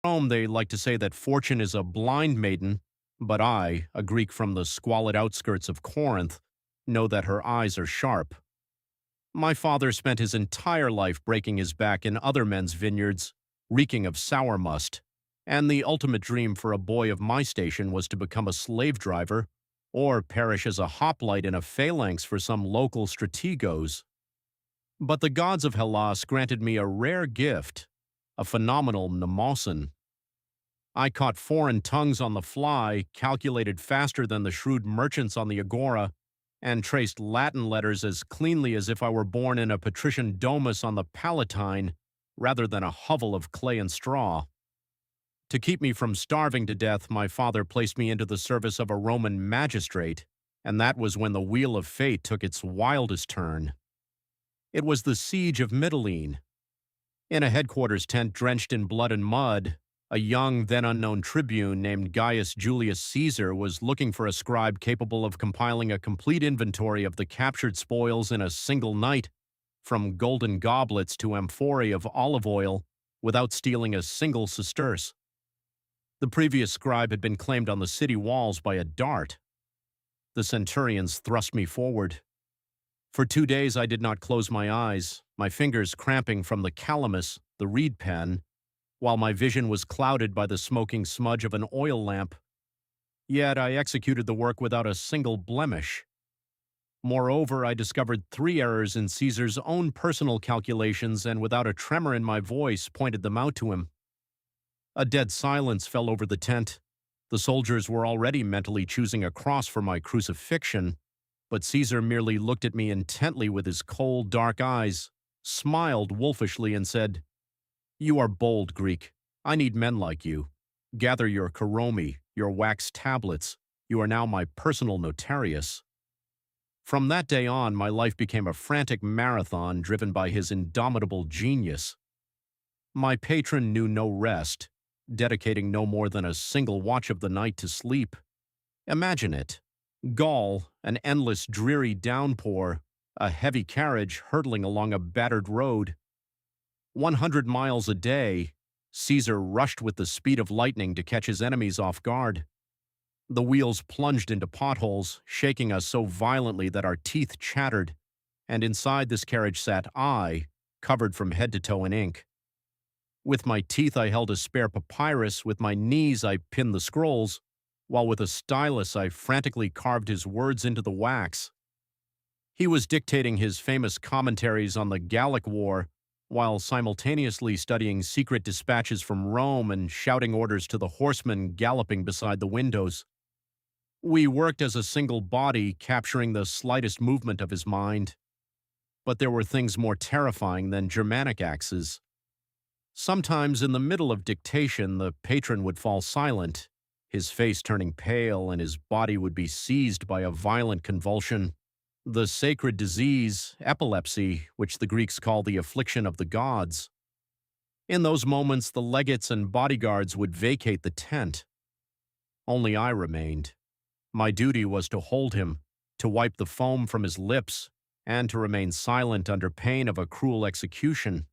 Rome, they like to say that fortune is a blind maiden, but I, a Greek from the squalid outskirts of Corinth, know that her eyes are sharp. My father spent his entire life breaking his back in other men's vineyards, reeking of sour must, and the ultimate dream for a boy of my station was to become a slave driver or perish as a hoplite in a phalanx for some local strategos. But the gods of Hellas granted me a rare gift, a phenomenal mnemosyne. I caught foreign tongues on the fly, calculated faster than the shrewd merchants on the agora, and traced Latin letters as cleanly as if I were born in a patrician domus on the Palatine rather than a hovel of clay and straw. To keep me from starving to death, my father placed me into the service of a Roman magistrate, and that was when the wheel of fate took its wildest turn. It was the siege of Mytilene. In a headquarters tent drenched in blood and mud, a young, then unknown tribune named Gaius Julius Caesar was looking for a scribe capable of compiling a complete inventory of the captured spoils in a single night, from golden goblets to amphorae of olive oil, without stealing a single sesterce. The previous scribe had been claimed on the city walls by a dart. The centurions thrust me forward. For 2 days I did not close my eyes, my fingers cramping from the calamus, the reed pen, while my vision was clouded by the smoking smudge of an oil lamp. Yet I executed the work without a single blemish. Moreover, I discovered 3 errors in Caesar's own personal calculations and without a tremor in my voice pointed them out to him. A dead silence fell over the tent. The soldiers were already mentally choosing a cross for my crucifixion, but Caesar merely looked at me intently with his cold, dark eyes, smiled wolfishly, and said, "You are bold, Greek. I need men like you. Gather your chromi, your wax tablets. You are now my personal notarius." From that day on, my life became a frantic marathon driven by his indomitable genius. My patron knew no rest, dedicating no more than a single watch of the night to sleep. Imagine it. Gaul, an endless dreary downpour, a heavy carriage hurtling along a battered road. 100 miles a day, Caesar rushed with the speed of lightning to catch his enemies off guard. The wheels plunged into potholes, shaking us so violently that our teeth chattered, and inside this carriage sat I, covered from head to toe in ink. With my teeth I held a spare papyrus, with my knees I pinned the scrolls, while with a stylus I frantically carved his words into the wax. He was dictating his famous commentaries on the Gallic War, while simultaneously studying secret dispatches from Rome and shouting orders to the horsemen galloping beside the windows. We worked as a single body, capturing the slightest movement of his mind. But there were things more terrifying than Germanic axes. Sometimes in the middle of dictation, the patron would fall silent, his face turning pale and his body would be seized by a violent convulsion. The sacred disease, epilepsy, which the Greeks call the affliction of the gods. In those moments, the legates and bodyguards would vacate the tent. Only I remained. My duty was to hold him, to wipe the foam from his lips, and to remain silent under pain of a cruel execution.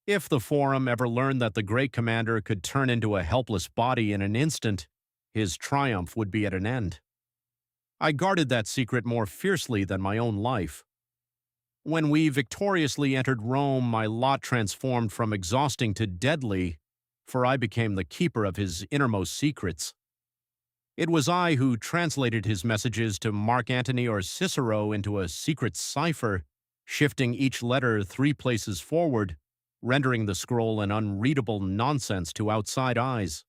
If the Forum ever learned that the great commander could turn into a helpless body in an instant, his triumph would be at an end. I guarded that secret more fiercely than my own life. When we victoriously entered Rome, my lot transformed from exhausting to deadly, for I became the keeper of his innermost secrets. It was I who translated his messages to Mark Antony or Cicero into a secret cipher, shifting each letter 3 places forward, rendering the scroll an unreadable nonsense to outside eyes.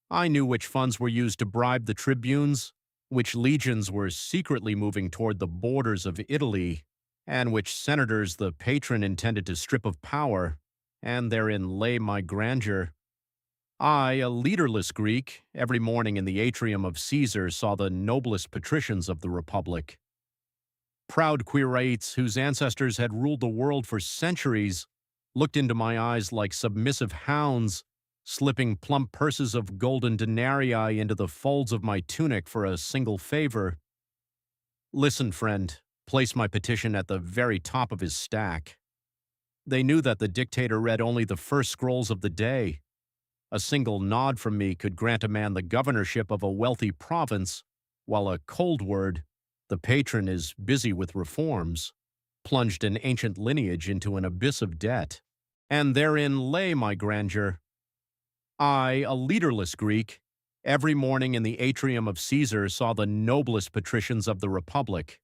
I knew which funds were used to bribe the tribunes, which legions were secretly moving toward the borders of Italy, and which senators the patron intended to strip of power, and therein lay my grandeur. I, a leaderless Greek, every morning in the atrium of Caesar saw the noblest patricians of the Republic. Proud quirites whose ancestors had ruled the world for centuries looked into my eyes like submissive hounds, slipping plump purses of golden denarii into the folds of my tunic for a single favor. Listen, friend, place my petition at the very top of his stack. They knew that the dictator read only the first scrolls of the day. A single nod from me could grant a man the governorship of a wealthy province, while a cold word, the patron is busy with reforms, plunged an ancient lineage into an abyss of debt. And therein lay my grandeur. I, a leaderless Greek, every morning in the atrium of Caesar saw the noblest patricians of the Republic.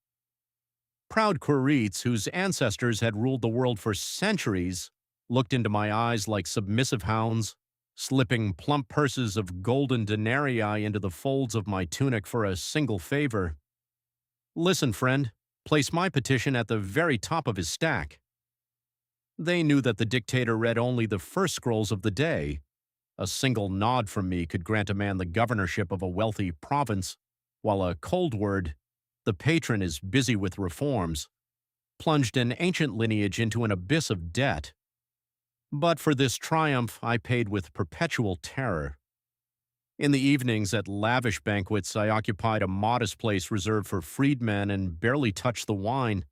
Proud Quirites, whose ancestors had ruled the world for centuries, looked into my eyes like submissive hounds, slipping plump purses of golden denarii into the folds of my tunic for a single favor. Listen, friend, place my petition at the very top of his stack. They knew that the dictator read only the first scrolls of the day. A single nod from me could grant a man the governorship of a wealthy province, while a cold word, the patron is busy with reforms, plunged an ancient lineage into an abyss of debt. But for this triumph I paid with perpetual terror. In the evenings at lavish banquets I occupied a modest place reserved for freedmen and barely touched the wine.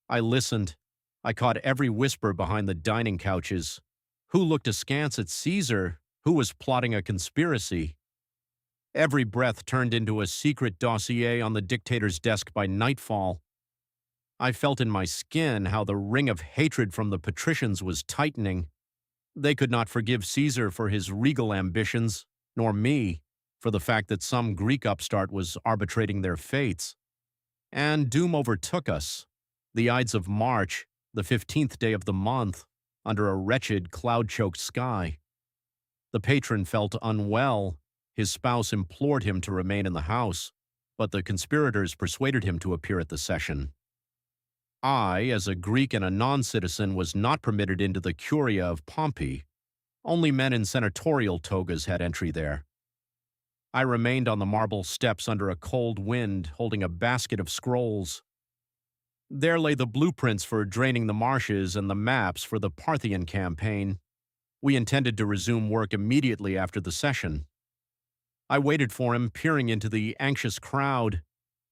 I listened. I caught every whisper behind the dining couches. Who looked askance at Caesar? Who was plotting a conspiracy? Every breath turned into a secret dossier on the dictator's desk by nightfall. I felt in my skin how the ring of hatred from the patricians was tightening. They could not forgive Caesar for his regal ambitions, nor me for the fact that some Greek upstart was arbitrating their fates. And doom overtook us. The Ides of March, the 15th day of the month, under a wretched, cloud-choked sky. The patron felt unwell. His spouse implored him to remain in the house, but the conspirators persuaded him to appear at the session. I, as a Greek and a non-citizen, was not permitted into the Curia of Pompey. Only men in senatorial togas had entry there. I remained on the marble steps under a cold wind, holding a basket of scrolls. There lay the blueprints for draining the marshes and the maps for the Parthian campaign. We intended to resume work immediately after the session. I waited for him, peering into the anxious crowd,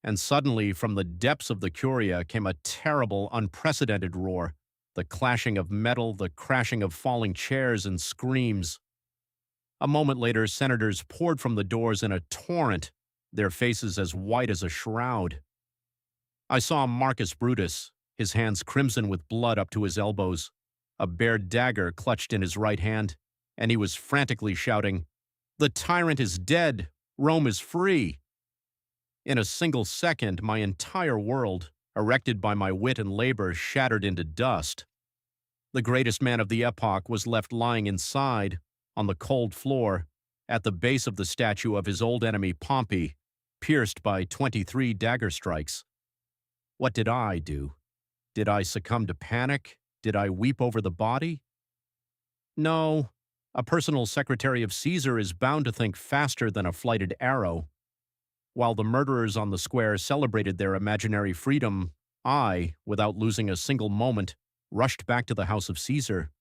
and suddenly from the depths of the Curia came a terrible, unprecedented roar, the clashing of metal, the crashing of falling chairs, and screams. A moment later, senators poured from the doors in a torrent, their faces as white as a shroud. I saw Marcus Brutus, his hands crimson with blood up to his elbows, a bared dagger clutched in his right hand, and he was frantically shouting, "The tyrant is dead! Rome is free!" In a single second, my entire world, erected by my wit and labor, shattered into dust. The greatest man of the epoch was left lying inside, on the cold floor, at the base of the statue of his old enemy Pompey, pierced by 23 dagger strikes. What did I do? Did I succumb to panic? Did I weep over the body? No. A personal secretary of Caesar is bound to think faster than a flighted arrow. While the murderers on the square celebrated their imaginary freedom, I, without losing a single moment, rushed back to the house of Caesar.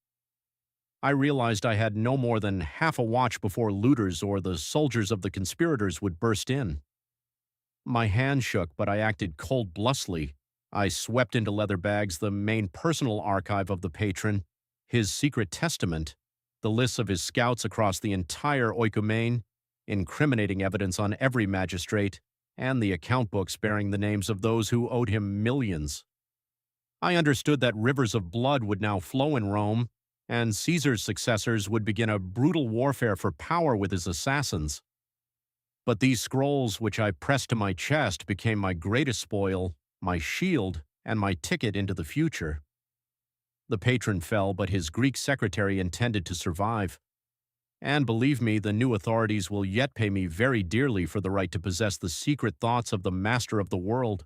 I realized I had no more than half a watch before looters or the soldiers of the conspirators would burst in. My hand shook, but I acted cold-bloodedly. I swept into leather bags the main personal archive of the patron, his secret testament, the lists of his scouts across the entire oikumene, incriminating evidence on every magistrate, and the account books bearing the names of those who owed him millions. I understood that rivers of blood would now flow in Rome, and Caesar's successors would begin a brutal warfare for power with his assassins. But these scrolls, which I pressed to my chest, became my greatest spoil, my shield, and my ticket into the future. The patron fell, but his Greek secretary intended to survive. And believe me, the new authorities will yet pay me very dearly for the right to possess the secret thoughts of the master of the world.